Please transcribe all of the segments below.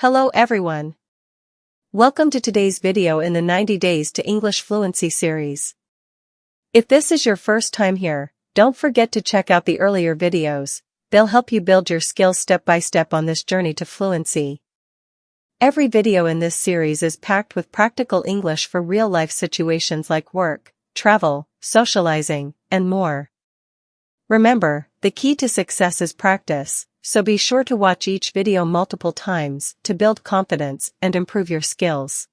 Hello everyone. Welcome to today's video in the 90 Days to English Fluency series. If this is your first time here, don't forget to check out the earlier videos. They'll help you build your skills step by step on this journey to fluency. Every video in this series is packed with practical English for real-life situations like work, travel, socializing, and more. Remember, the key to success is practice, so be sure to watch each video multiple times to build confidence and improve your skills.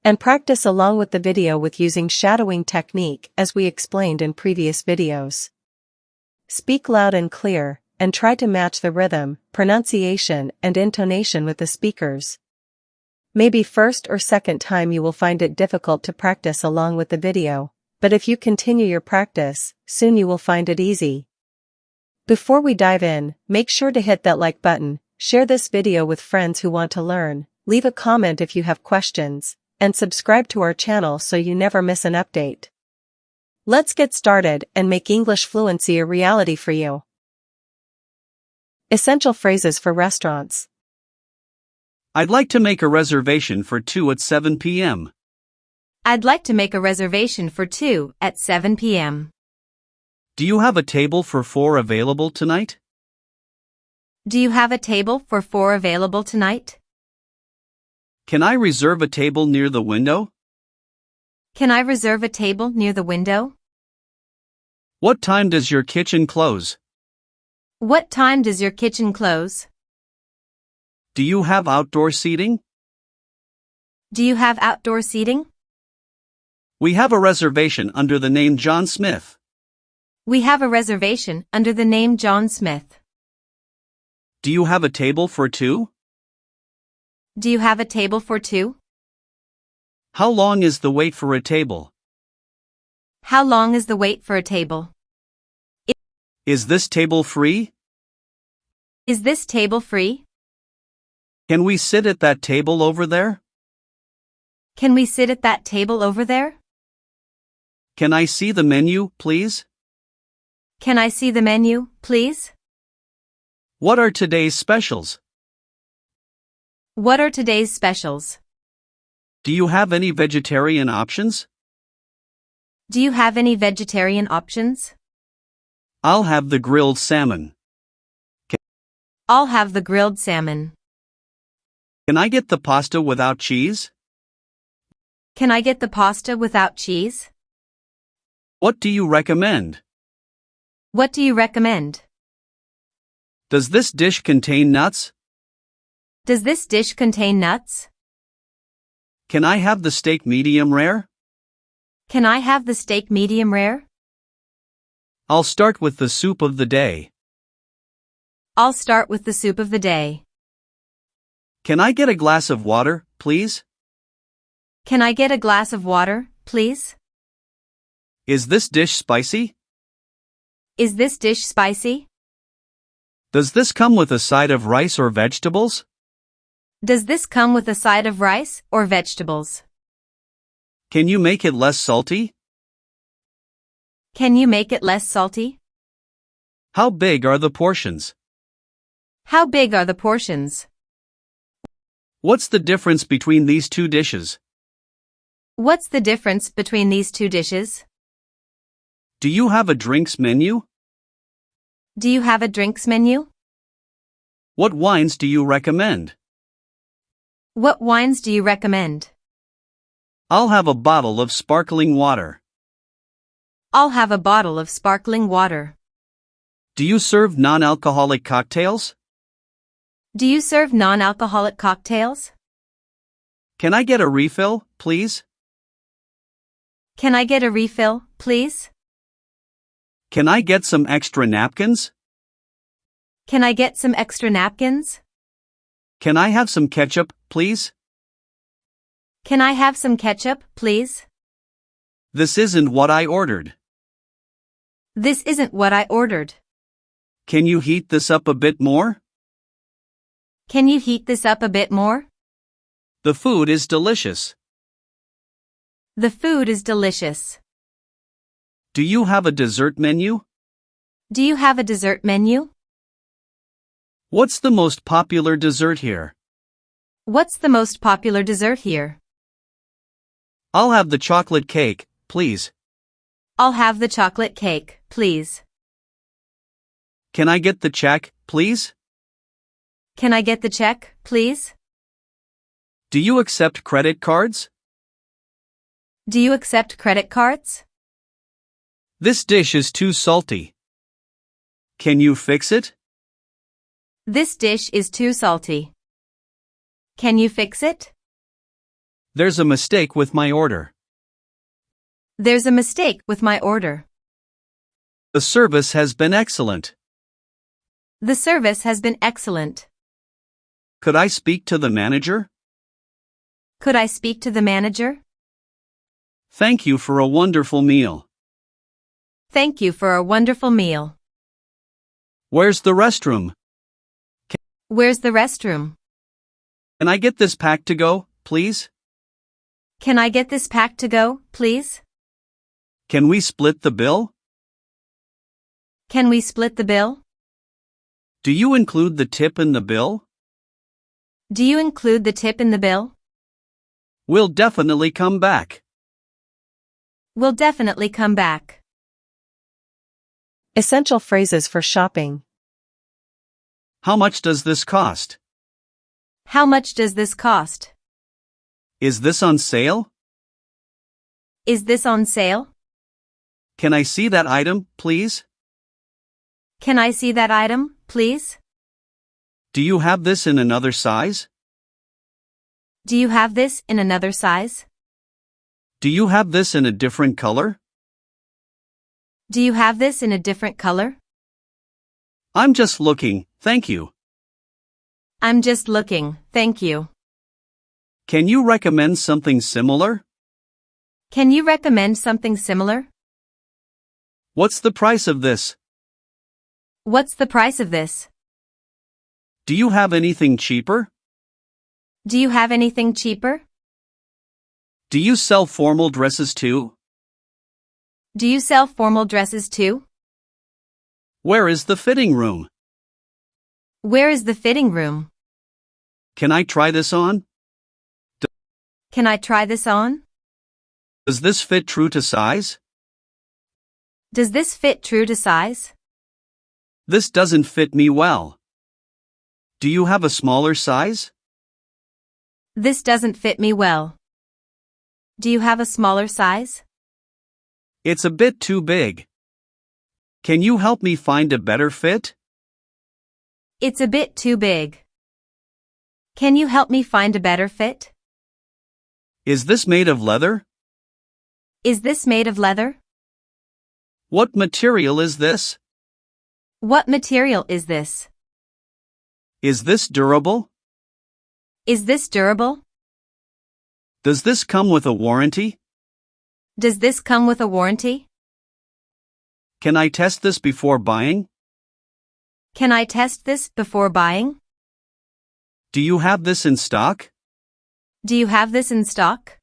And practice along with the video with using shadowing technique as we explained in previous videos. Speak loud and clear, and try to match the rhythm, pronunciation, and intonation with the speakers. Maybe first or second time you will find it difficult to practice along with the video, but if you continue your practice, soon you will find it easy. Before we dive in, make sure to hit that like button, share this video with friends who want to learn, leave a comment if you have questions, and subscribe to our channel so you never miss an update. Let's get started and make English fluency a reality for you. Essential phrases for restaurants. I'd like to make a reservation for 2 at 7 p.m. I'd like to make a reservation for 2 at 7 p.m. Do you have a table for 4 available tonight? Do you have a table for 4 available tonight? Can I reserve a table near the window? Can I reserve a table near the window? What time does your kitchen close? What time does your kitchen close? Do you have outdoor seating? Do you have outdoor seating? We have a reservation under the name John Smith. We have a reservation under the name John Smith. Do you have a table for 2? Do you have a table for 2? How long is the wait for a table? How long is the wait for a table? Is this table free? Is this table free? Can we sit at that table over there? Can we sit at that table over there? Can I see the menu, please? Can I see the menu, please? What are today's specials? What are today's specials? Do you have any vegetarian options? Do you have any vegetarian options? I'll have the grilled salmon. I'll have the grilled salmon. Can I get the pasta without cheese? Can I get the pasta without cheese? What do you recommend? What do you recommend? Does this dish contain nuts? Does this dish contain nuts? Can I have the steak medium rare? Can I have the steak medium rare? I'll start with the soup of the day. I'll start with the soup of the day. Can I get a glass of water, please? Can I get a glass of water, please? Is this dish spicy? Is this dish spicy? Does this come with a side of rice or vegetables? Does this come with a side of rice or vegetables? Can you make it less salty? Can you make it less salty? How big are the portions? How big are the portions? What's the difference between these two dishes? What's the difference between these two dishes? Do you have a drinks menu? Do you have a drinks menu? What wines do you recommend? What wines do you recommend? I'll have a bottle of sparkling water. I'll have a bottle of sparkling water. Do you serve non-alcoholic cocktails? Do you serve non-alcoholic cocktails? Can I get a refill, please? Can I get a refill, please? Can I get some extra napkins? Can I get some extra napkins? Can I have some ketchup, please? Can I have some ketchup, please? This isn't what I ordered. This isn't what I ordered. Can you heat this up a bit more? Can you heat this up a bit more? The food is delicious. The food is delicious. Do you have a dessert menu? Do you have a dessert menu? What's the most popular dessert here? What's the most popular dessert here? I'll have the chocolate cake, please. I'll have the chocolate cake, please. Can I get the check, please? Can I get the check, please? Do you accept credit cards? Do you accept credit cards? This dish is too salty. Can you fix it? This dish is too salty. Can you fix it? There's a mistake with my order. There's a mistake with my order. The service has been excellent. The service has been excellent. Could I speak to the manager? Could I speak to the manager? Thank you for a wonderful meal. Thank you for a wonderful meal. Where's the restroom? Where's the restroom? Can I get this pack to go, please? Can I get this pack to go, please? Can we split the bill? Can we split the bill? Do you include the tip in the bill? Do you include the tip in the bill? We'll definitely come back. We'll definitely come back. Essential phrases for shopping. How much does this cost? How much does this cost? Is this on sale? Is this on sale? Can I see that item, please? Can I see that item, please? Do you have this in another size? Do you have this in another size? Do you have this in a different color? Do you have this in a different color? I'm just looking, thank you. I'm just looking, thank you. Can you recommend something similar? Can you recommend something similar? What's the price of this? What's the price of this? Do you have anything cheaper? Do you have anything cheaper? Do you sell formal dresses too? Do you sell formal dresses too? Where is the fitting room? Where is the fitting room? Can I try this on? Can I try this on? Does this fit true to size? Does this fit true to size? This doesn't fit me well. Do you have a smaller size? This doesn't fit me well. Do you have a smaller size? It's a bit too big. Can you help me find a better fit? It's a bit too big. Can you help me find a better fit? Is this made of leather? Is this made of leather? What material is this? What material is this? Is this durable? Is this durable? Does this come with a warranty? Does this come with a warranty? Can I test this before buying? Can I test this before buying? Do you have this in stock? Do you have this in stock?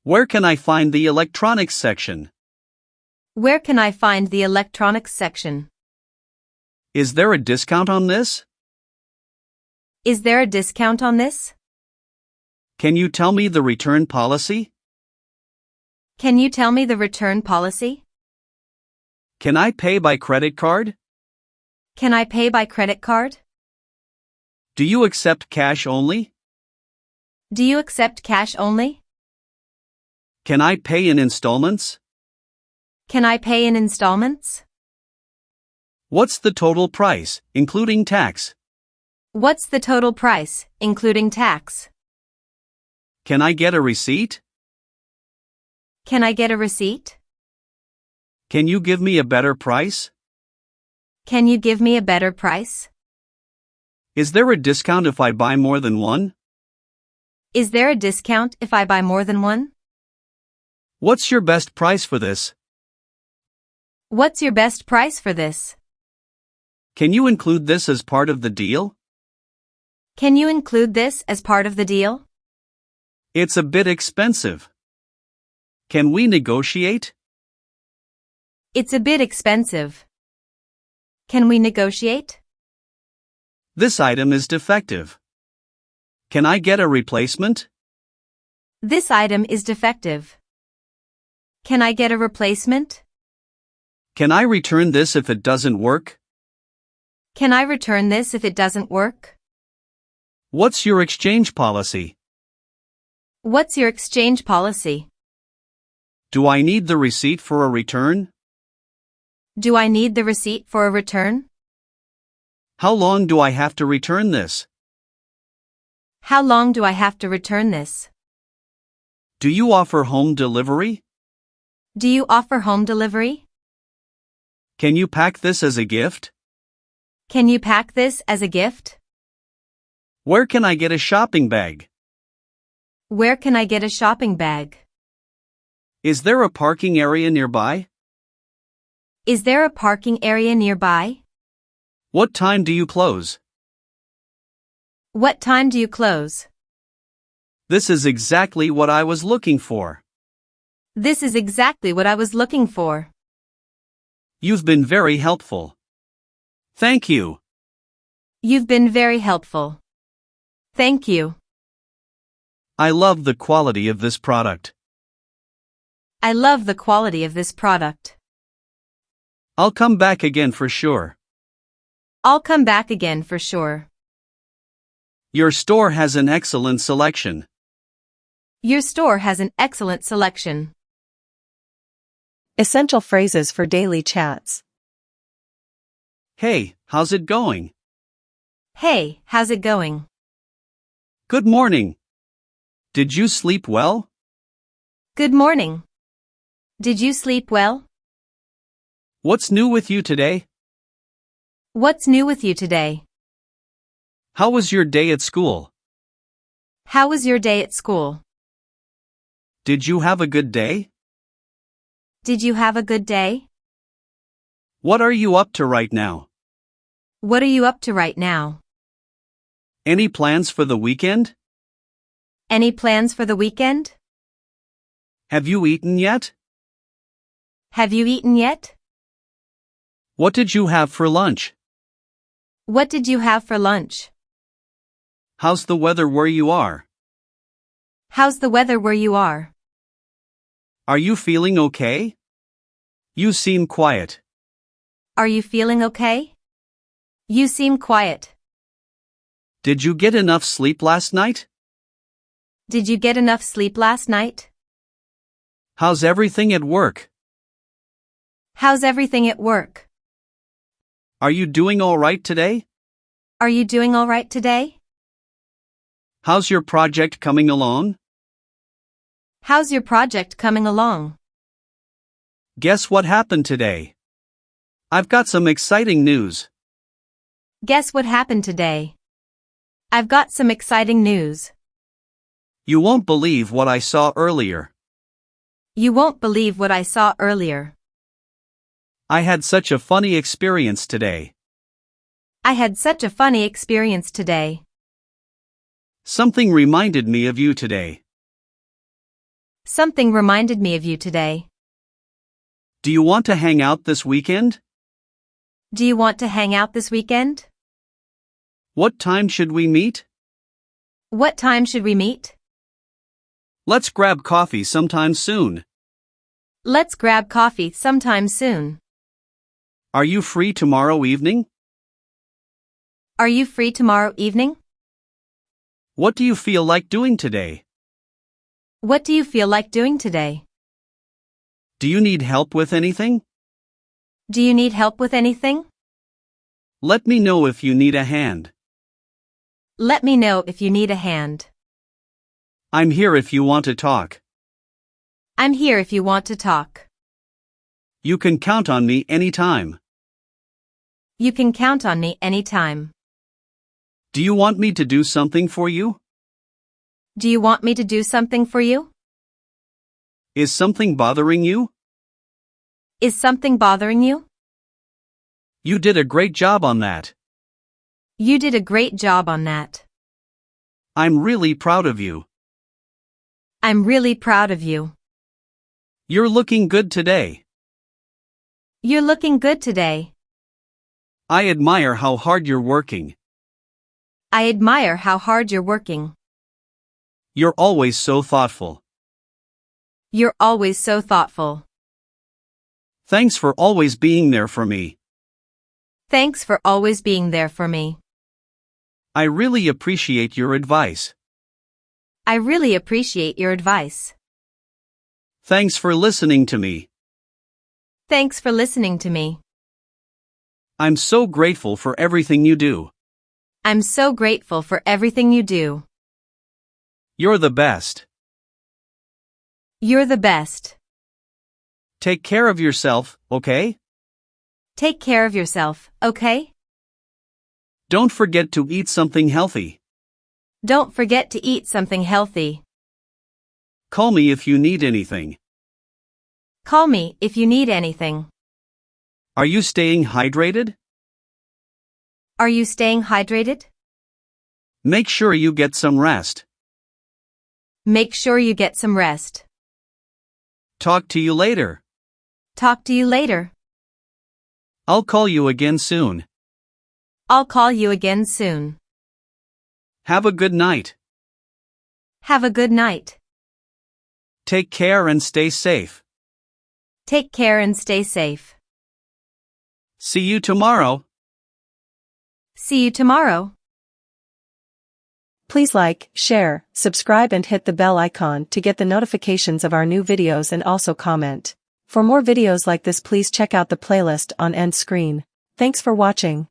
Where can I find the electronics section? Where can I find the electronics section? Is there a discount on this? Is there a discount on this? Can you tell me the return policy? Can you tell me the return policy? Can I pay by credit card? Can I pay by credit card? Do you accept cash only? Do you accept cash only? Can I pay in installments? Can I pay in installments? What's the total price, including tax? What's the total price, including tax? Can I get a receipt? Can I get a receipt? Can you give me a better price? Can you give me a better price? Is there a discount if I buy more than one? Is there a discount if I buy more than one? What's your best price for this? What's your best price for this? Can you include this as part of the deal? Can you include this as part of the deal? It's a bit expensive. Can we negotiate? It's a bit expensive. Can we negotiate? This item is defective. Can I get a replacement? This item is defective. Can I get a replacement? Can I return this if it doesn't work? Can I return this if it doesn't work? What's your exchange policy? What's your exchange policy? Do I need the receipt for a return? Do I need the receipt for a return? How long do I have to return this? How long do I have to return this? Do you offer home delivery? Do you offer home delivery? Can you pack this as a gift? Can you pack this as a gift? Where can I get a shopping bag? Where can I get a shopping bag? Is there a parking area nearby? Is there a parking area nearby? What time do you close? What time do you close? This is exactly what I was looking for. This is exactly what I was looking for. You've been very helpful. Thank you. You've been very helpful. Thank you. I love the quality of this product. I love the quality of this product. I'll come back again for sure. I'll come back again for sure. Your store has an excellent selection. Your store has an excellent selection. Essential phrases for daily chats. Hey, how's it going? Hey, how's it going? Good morning. Did you sleep well? Good morning. Did you sleep well? What's new with you today? What's new with you today? How was your day at school? How was your day at school? Did you have a good day? Did you have a good day? What are you up to right now? What are you up to right now? Any plans for the weekend? Any plans for the weekend? Have you eaten yet? Have you eaten yet? What did you have for lunch? What did you have for lunch? How's the weather where you are? How's the weather where you are? Are you feeling okay? You seem quiet. Are you feeling okay? You seem quiet. Did you get enough sleep last night? Did you get enough sleep last night? How's everything at work? How's everything at work? Are you doing all right today? Are you doing all right today? How's your project coming along? How's your project coming along? Guess what happened today? I've got some exciting news. Guess what happened today? I've got some exciting news. You won't believe what I saw earlier. You won't believe what I saw earlier. I had such a funny experience today. I had such a funny experience today. Something reminded me of you today. Something reminded me of you today. Do you want to hang out this weekend? Do you want to hang out this weekend? What time should we meet? What time should we meet? Let's grab coffee sometime soon. Let's grab coffee sometime soon. Are you free tomorrow evening? Are you free tomorrow evening? What do you feel like doing today? What do you feel like doing today? Do you need help with anything? Do you need help with anything? Let me know if you need a hand. Let me know if you need a hand. I'm here if you want to talk. I'm here if you want to talk. You can count on me anytime. You can count on me anytime. Do you want me to do something for you? Do you want me to do something for you? Is something bothering you? Is something bothering you? You did a great job on that. You did a great job on that. I'm really proud of you. I'm really proud of you. You're looking good today. You're looking good today. I admire how hard you're working. I admire how hard you're working. You're always so thoughtful. You're always so thoughtful. Thanks for always being there for me. Thanks for always being there for me. I really appreciate your advice. I really appreciate your advice. Thanks for listening to me. Thanks for listening to me. I'm so grateful for everything you do. I'm so grateful for everything you do. You're the best. You're the best. Take care of yourself, okay? Take care of yourself, okay? Don't forget to eat something healthy. Don't forget to eat something healthy. Call me if you need anything. Call me if you need anything. Are you staying hydrated? Are you staying hydrated? Make sure you get some rest. Make sure you get some rest. Talk to you later. Talk to you later. I'll call you again soon. I'll call you again soon. Have a good night. Have a good night. Take care and stay safe. Take care and stay safe. See you tomorrow. See you tomorrow. Please like, share, subscribe and hit the bell icon to get the notifications of our new videos and also comment. For more videos like this, please check out the playlist on end screen. Thanks for watching.